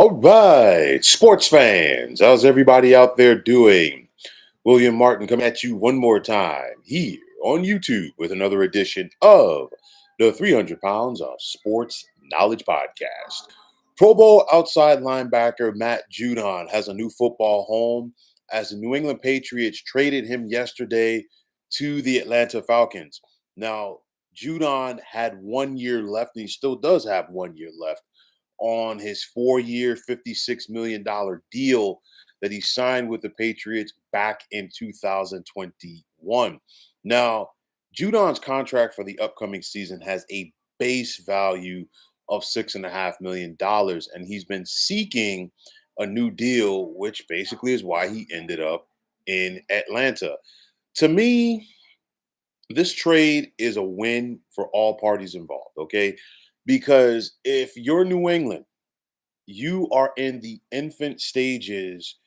All right, sports fans, how's everybody out there doing? William Martin coming at you one more time here on YouTube with another edition of the 300 Pounds of Sports Knowledge Podcast. Pro Bowl outside linebacker Matt Judon has a new football home as the New England Patriots traded him yesterday to the Atlanta Falcons. Now, Judon had 1 year left, and he still does have 1 year left on his 4 year, $56 million deal that he signed with the Patriots back in 2021. Now, Judon's contract for the upcoming season has a base value of $6.5 million, and he's been seeking a new deal, which basically is why he ended up in Atlanta. To me, this trade is a win for all parties involved, okay? Because if you're New England, you are in the infant stages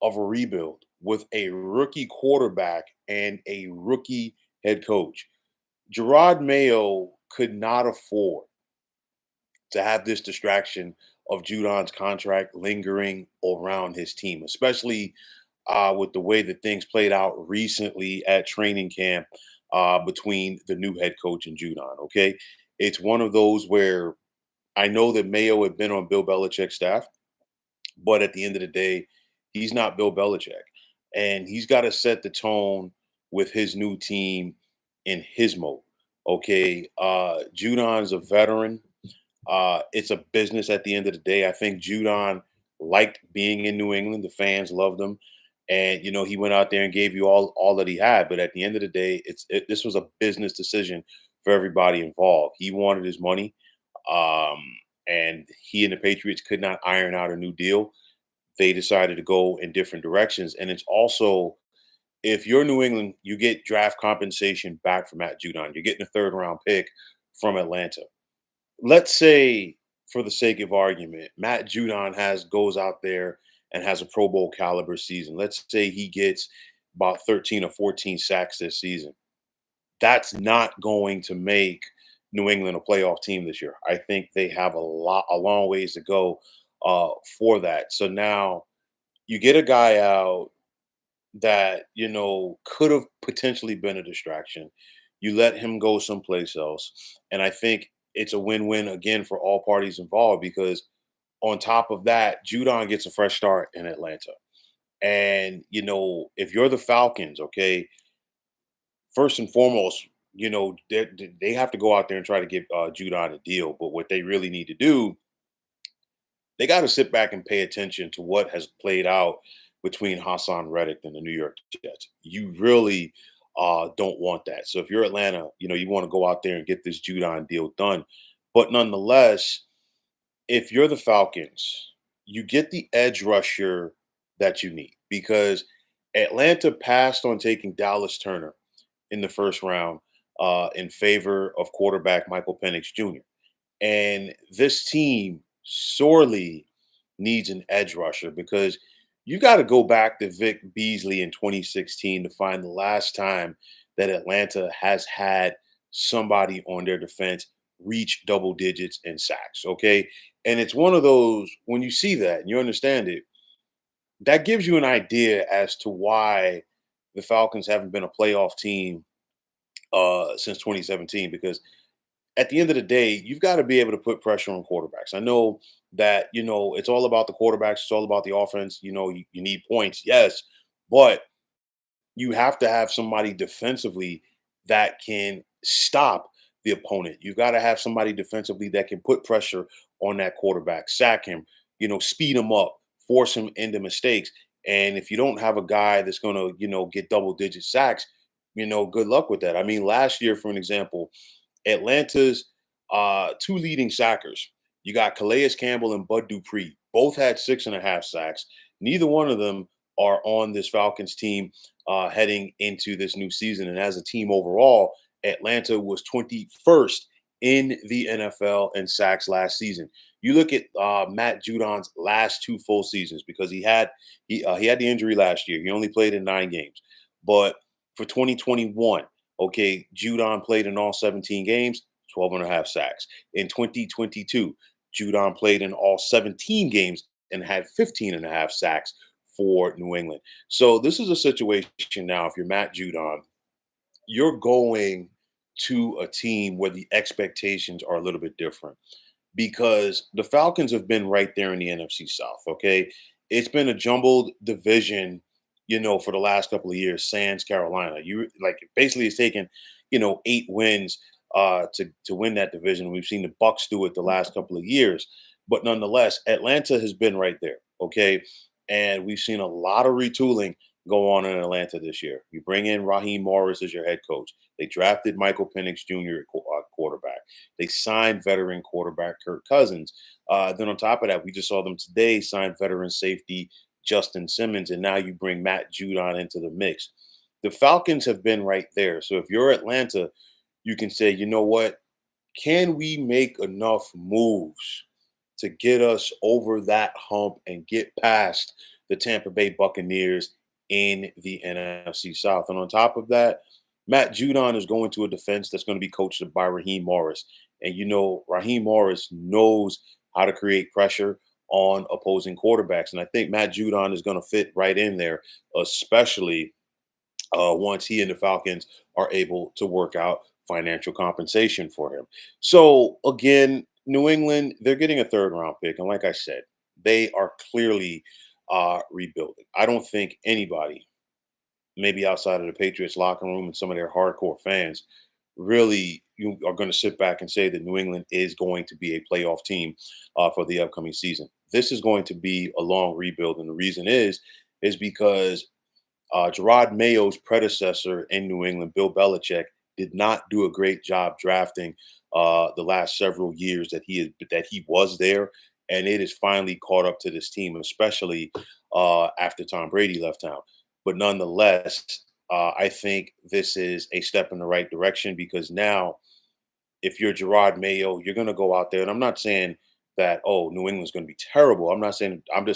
of a rebuild with a rookie quarterback and a rookie head coach. Gerard Mayo could not afford to have this distraction of Judon's contract lingering around his team, especially with the way that things played out recently at training camp between the new head coach and Judon. Okay. It's one of those where I know that Mayo had been on Bill Belichick's staff, but at the end of the day, he's not Bill Belichick. And he's got to set the tone with his new team in his mode. Okay. Judon's a veteran. It's a business at the end of the day. I think Judon liked being in New England. The fans loved him. And he went out there and gave you all that he had. But at the end of the day, this was a business decision for everybody involved. He wanted his money. Um, and he and the Patriots could not iron out a new deal. They decided to go in different directions. And it's also, if you're New England, you get draft compensation back from Matt Judon. You're getting a third round pick from Atlanta. Let's say, for the sake of argument, Matt Judon goes out there and has a Pro Bowl caliber season. Let's say he gets about 13 or 14 sacks this season. That's not going to make New England a playoff team this year. I think they have a long ways to go for that. So now you get a guy out that could have potentially been a distraction. You let him go someplace else, and I think it's a win-win again for all parties involved because on top of that, Judon gets a fresh start in Atlanta. And if you're the Falcons, okay, first and foremost, they have to go out there and try to get Judon a deal. But what they really need to do, they got to sit back and pay attention to what has played out between Hassan Reddick and the New York Jets. You really don't want that. So if you're Atlanta, you want to go out there and get this Judon deal done. But nonetheless, if you're the Falcons, you get the edge rusher that you need because Atlanta passed on taking Dallas Turner in the first round in favor of quarterback Michael Penix Jr. And this team sorely needs an edge rusher because you got to go back to Vic Beasley in 2016 to find the last time that Atlanta has had somebody on their defense reach double digits in sacks. Okay. And it's one of those, when you see that and you understand it, that gives you an idea as to why the Falcons haven't been a playoff team since 2017 because at the end of the day, you've got to be able to put pressure on quarterbacks. I know that, it's all about the quarterbacks, it's all about the offense. You need points, yes, but you have to have somebody defensively that can stop the opponent. You've got to have somebody defensively that can put pressure on that quarterback, sack him, speed him up, force him into mistakes. And if you don't have a guy that's going to, get double digit sacks, good luck with that. I mean, last year, for an example, Atlanta's two leading sackers, you got Calais Campbell and Bud Dupree. Both had 6.5 sacks. Neither one of them are on this Falcons team heading into this new season. And as a team overall, Atlanta was 21st in the NFL in sacks last season. You look at Matt Judon's last two full seasons because he had the injury last year. He only played in 9 games. But for 2021, okay, Judon played in all 17 games, 12.5 sacks. In 2022, Judon played in all 17 games and had 15 and a half sacks for New England. So this is a situation now, if you're Matt Judon, you're going to a team where the expectations are a little bit different because the Falcons have been right there in the NFC South. Okay. It's been a jumbled division, for the last couple of years, sans Carolina. You like basically it's taken, 8 wins to win that division. We've seen the Bucks do it the last couple of years. But nonetheless, Atlanta has been right there. Okay. And we've seen a lot of retooling go on in Atlanta this year. You bring in Raheem Morris as your head coach. They drafted Michael Penix Jr. at quarterback. They signed veteran quarterback Kirk Cousins. Then on top of that, we just saw them today sign veteran safety Justin Simmons, and now you bring Matt Judon into the mix. The Falcons have been right there. So if you're Atlanta, you can say, you know what? Can we make enough moves to get us over that hump and get past the Tampa Bay Buccaneers in the NFC South? And on top of that, Matt Judon is going to a defense that's going to be coached by Raheem Morris. And Raheem Morris knows how to create pressure on opposing quarterbacks. And I think Matt Judon is going to fit right in there, especially once he and the Falcons are able to work out financial compensation for him. So again, New England, they're getting a third round pick. And like I said, they are clearly rebuilding. I don't think anybody, maybe outside of the Patriots locker room and some of their hardcore fans, really you are going to sit back and say that New England is going to be a playoff team for the upcoming season. This is going to be a long rebuild, and the reason is because Gerard Mayo's predecessor in New England, Bill Belichick, did not do a great job drafting the last several years that he was there, and it has finally caught up to this team, especially after Tom Brady left town. But nonetheless, I think this is a step in the right direction because now if you're Gerard Mayo, you're going to go out there, and I'm not saying that New England's going to be terrible. I'm just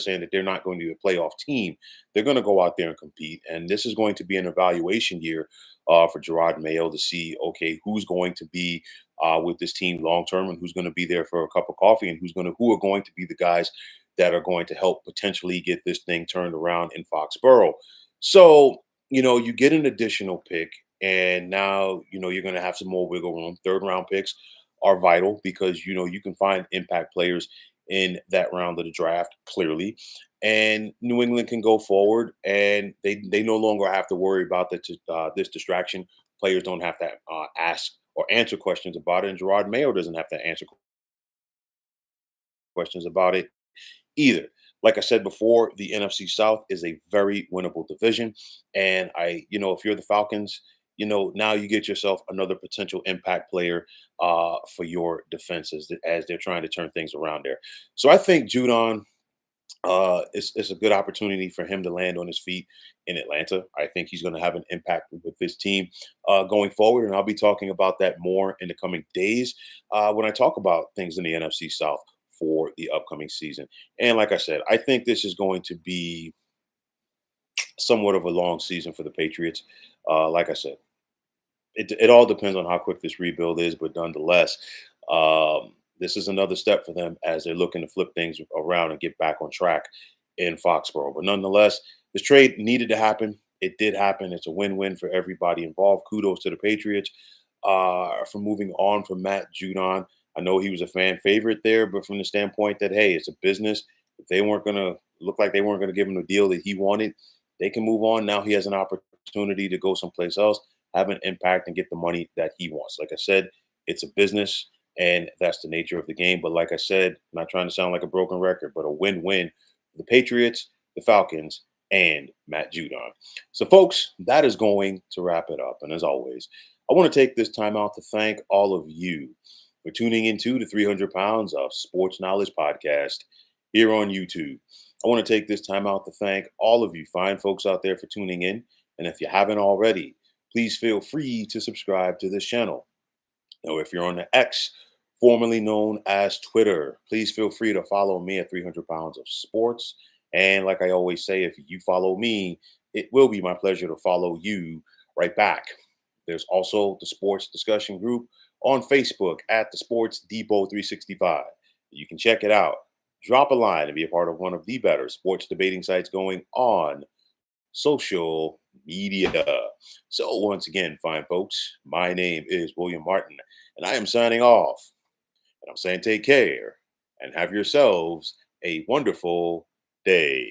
saying that they're not going to be a playoff team. They're going to go out there and compete, and this is going to be an evaluation year for Gerard Mayo to see who's going to be with this team long term and who's going to be there for a cup of coffee and who are going to be the guys that are going to help potentially get this thing turned around in Foxborough. So you get an additional pick, and now you're going to have some more wiggle room. Third round picks are vital because you can find impact players in that round of the draft clearly, and New England can go forward, and they no longer have to worry about this distraction. Players don't have to ask or answer questions about it, and Gerard Mayo doesn't have to answer questions about it either. Like I said before, the NFC South is a very winnable division. And if you're the Falcons, now you get yourself another potential impact player for your defenses as they're trying to turn things around there. So I think Judon, it's a good opportunity for him to land on his feet in Atlanta. I think he's going to have an impact with this team going forward. And I'll be talking about that more in the coming days when I talk about things in the NFC South for the upcoming season. And like I said, I think this is going to be somewhat of a long season for the Patriots. Like I said, it all depends on how quick this rebuild is, but nonetheless, this is another step for them as they're looking to flip things around and get back on track in Foxborough. But nonetheless, this trade needed to happen. It did happen. It's a win-win for everybody involved. Kudos to the Patriots for moving on from Matt Judon. I know he was a fan favorite there, but from the standpoint that, hey, it's a business. If they weren't going to look like they weren't going to give him the deal that he wanted, they can move on. Now he has an opportunity to go someplace else, have an impact, and get the money that he wants. Like I said, it's a business, and that's the nature of the game. But like I said, I'm not trying to sound like a broken record, but a win-win for the Patriots, the Falcons, and Matt Judon. So, folks, that is going to wrap it up. And as always, I want to take this time out to thank all of you for tuning into the 300 Pounds of Sports Knowledge podcast here on YouTube. I want to take this time out to thank all of you fine folks out there for tuning in. And if you haven't already, please feel free to subscribe to this channel. Now, if you're on the X, formerly known as Twitter, please feel free to follow me at 300 Pounds of Sports. And like I always say, if you follow me, it will be my pleasure to follow you right back. There's also the sports discussion group on Facebook at the Sports Depot 365. You can check it out. drop a line and be a part of one of the better sports debating sites going on social media. So, once again, fine folks, my name is William Martin, and I am signing off. And I'm saying take care and have yourselves a wonderful day.